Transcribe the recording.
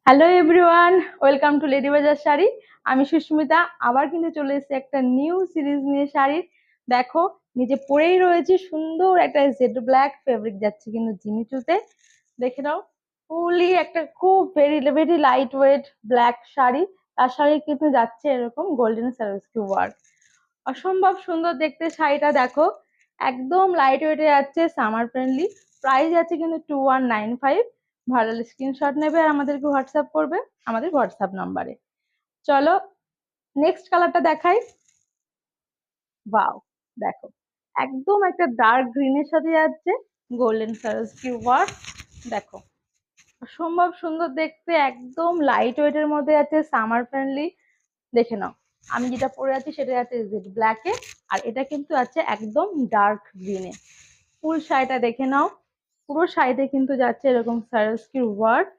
Hello everyone, welcome to lady বাজার শাড়ি। আমি সুস্মিতা, আবার কিন্তু চলে এসেছি একটা নিউ সিরিজ নিয়ে শাড়ির। দেখো, নিচে পরেই রয়েছে সুন্দর একটা জেড ব্ল্যাক ফেব্রিক, যাচ্ছে কিন্তু জিমিচুতে। দেখে নাও, ফুলি একটা খুব very very light weight black sari. তার সঙ্গে কিন্তু যাচ্ছে এরকম গোল্ডেন সারস্কি ওয়ার্ক। অসম্ভব সুন্দর দেখতে শাড়িটা। দেখো, একদম লাইট ওয়েটে যাচ্ছে, সামার ফ্রেন্ডলি। প্রাইস আছে কিন্তু 2195। ভালো স্ক্রিনশট নেবে আর আমাদেরকে হোয়াটসঅ্যাপ করবে আমাদের হোয়াটসঅ্যাপ নাম্বারে। চলো নেক্সট কালারটা দেখাই। ওয়াও, দেখো, একদম একটা ডার্ক গ্রিনের সাথে যাচ্ছে গোল্ডেন সারস্কি ওয়ার্ক। দেখো, অসম্ভব সুন্দর দেখতে, একদম লাইট ওয়েটের মধ্যে আছে, সামার ফ্রেন্ডলি। দেখে নাও, আমি যেটা পরে আছি সেটা আছে জেড ব্ল্যাকে, আর এটা কিন্তু আছে একদম ডার্ক গ্রিনে। ফুল শাড়িটা দেখে নাও, পুরো শাড়িতে কিন্তু যাচ্ছে এরকম সারস্কির ওয়ার্ক।